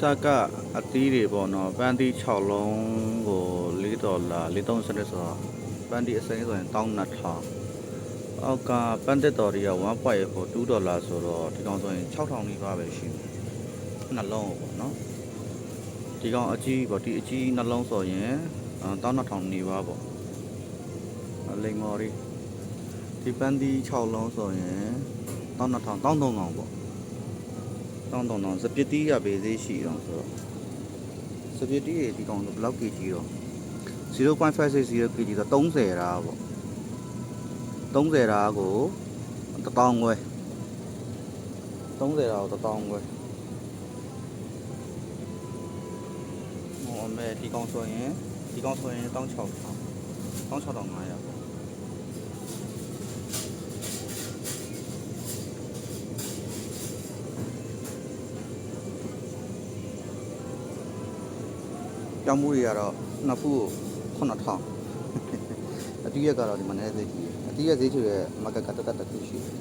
တာကအသီးတွေပေါ့နော်ပန်းသီး6လုံးကို$4 430ဆိုတော့ပန်းသီးအစိမ်းဆိုရင်12000အောက်ကပန်းတက်တော်တွေက1.8ကို$2ဆိုတော့ဒီကောင်ဆိုရင်6000နီးပါးပဲရှိတယ်နှလုံးပေါ့နော်ဒီကောင်အကြီးပေါ့ဒီအကြီးနှလုံးဆိုရင်12000နီးပါးပေါ့လိမ္မော်လေးဒီပန်းသီး6လုံးဆိုရင်12000 13000ပေါ့13000စပစ်တီးရပေးသေးရှိတော့ဆိုတော့စပစ်တီးတွေဒီကောင်ဆိုဘယ်လောက် kg တော့0.560 kg ဆို30ရာပေါ့30ရာကို1000ခွဲ30ရာကို1000ခွဲဟောမဲဒီကောင်ဆိုရင်16000 16500ပေါ့ကျောင်းမှုတွေကတော့နှစ်ဖူး9000အတီးရက်ကတော့ဒီမှာနည်းသေးကြီးအတီးရက်ဈေးချွေရဲ့မကတ်တက်ခုရှိတယ်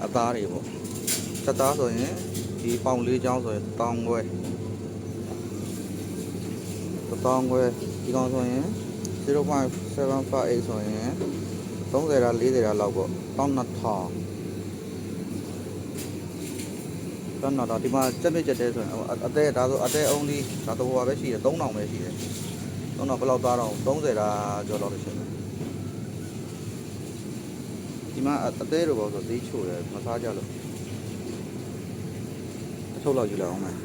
အသားတွေပေါ့ချက်သားဆိုရင်ဒီပေါင်လေးချောင်းဆိုရင်1000ခွဲ1000ခွဲဒီကောင်ဆိုရင်0.758ဆိုရင်30ရာ40ရာလောက်ပေါ့12000တော့ဒီမှာစက်မြစ်ချက်တဲဆိုရင်အသေးဒါဆိုအသေးအုံးလေးဒါတော့ဟိုပါပဲရှိတယ်3000ပဲရှိတယ်3000ဘယ်လောက်သားတော့30ရာကျော်လောက်ရှိတယ်ဒီမှာအသေးတော့ပေါ့ဆိုသေးချို့တယ်မစားကြလို့အထုတ်လောက်ယူလိုက်အောင်မယ်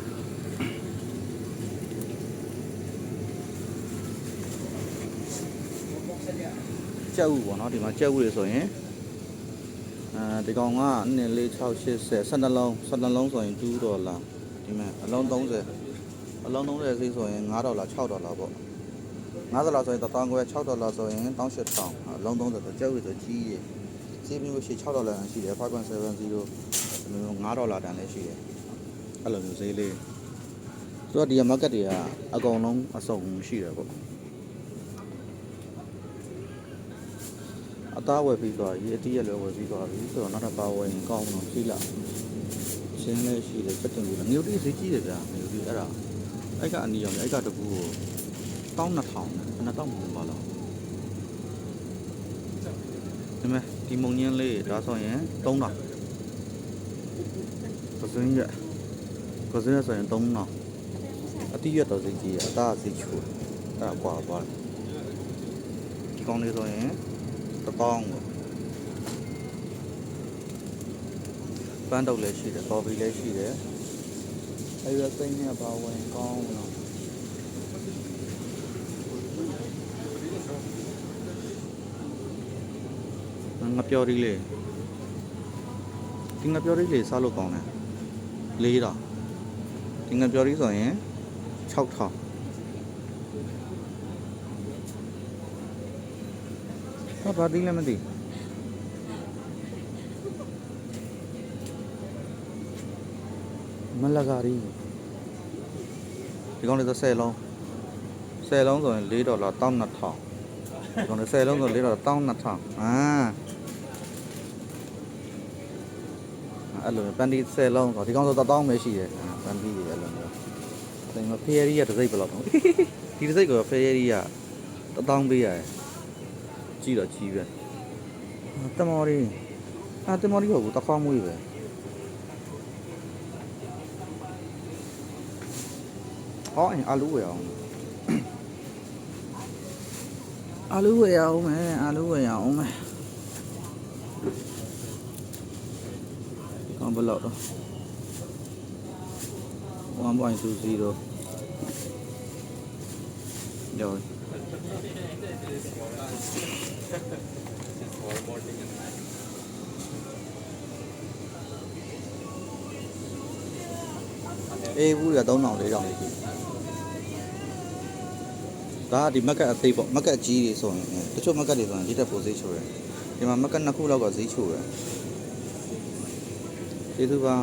ကြက်ဥပေါ့နော်ဒီမှာကြက်ဥတွေဆိုရင်ဒီကောင်က2 4 6 80 12လုံးဆိုရင်$2ဒီမှာအလုံး30ဈေးဆိုရင်$5 $6ပေါ့$50ဆိုရင်1000ခွဲ$6ဆိုရင်18000အလုံး30ဆိုကြက်ဝစ်ဆိုကြီးရဈေးမျိုးရှိ$6တန်းရှိတယ်5.70မျိုး$5တန်းလည်းရှိတယ်အဲ့လိုမျိုးဈေးလေးဆိုတော့ဒီ market တွေကအကုန်လုံးအစုံရှိတယ်ပေါ့အသားဝယ်ပြီးသွားပြီအတီးရက်လည်းဝယ်ပြီးသွားပြီဆိုတော့နောက်တစ်ပါးဝယ်ရင်ကောင်းတော့ရှိလားရှင်းလည်းရှိတယ်ချက်တင်လို့ငြိုတိဈေးကြီးတယ်ဗျာငြိုတိအဲ့ဒါအဲ့ကအနီရောင်အဲ့ကတကူကို12000နဲ့2000မပါလားဒီမဲ့ဒီမုံညင်းလေးဒါဆိုရင်3000ပစင်းရက်ဆိုရင်3000အတီးရက်တော့ဈေးကြီးအသားဈေးချိုးအဲ့ဒါကွာသွားတယ်ဒီကောင်းလေးဆိုရင်1000ပေါ့ပန်းတုပ်လည်းရှိတယ်ကော်ဖီလည်းရှိတယ်အဲ့ဒါစိမ့်နဲ့ပါဝင်ကောင်းတော့ငါပြော်ရီလေးဒီငါပြော်ရီလေးစားလို့ကောင်းတယ်$4ဒီငါပြော်ရီဆိုရင်6000ဘာသိလဲမသိမလကာရီဒီကောင်လေးဆို10လုံးဆိုရင်$4 12000ဒီကောင်လေး10လုံးဆို$4 12000အဲ့လိုပန်းဒီ10လုံးဆိုဒီကောင်ဆို1000ပဲရှိတယ်ပန်းဒီတွေအဲ့လိုမျိုးဒါမှဖေးရီကတစ်စိတ်ဘယ်လောက်တော့ဒီတစ်စိတ်ကဖေးရီက1000ပေးရတယ်ကြည့်တော့ကြီးပဲတမော်ရီတမော်ရီဟုတ်ဘူးတခေါမွေးပဲဟောအာလူဝယ်အောင်အာလူဝယ်အောင်မယ်ကောင်းဘယ်လောက်တော့1.20ရောအေးဘူးရ3000 4000လေးရှိဒါကဒီမက်ကတ်အသေးပေါ့မက်ကတ်ကြီးတွေဆိုရင်တချို့မက်ကတ်တွေဆိုရင်ဒီတက်ပိုဈေးချိုးတယ်ဒီမှာမက်ကတ်2ခုလောက်ကဈေးချိုးတယ်ကျေးဇူးပါ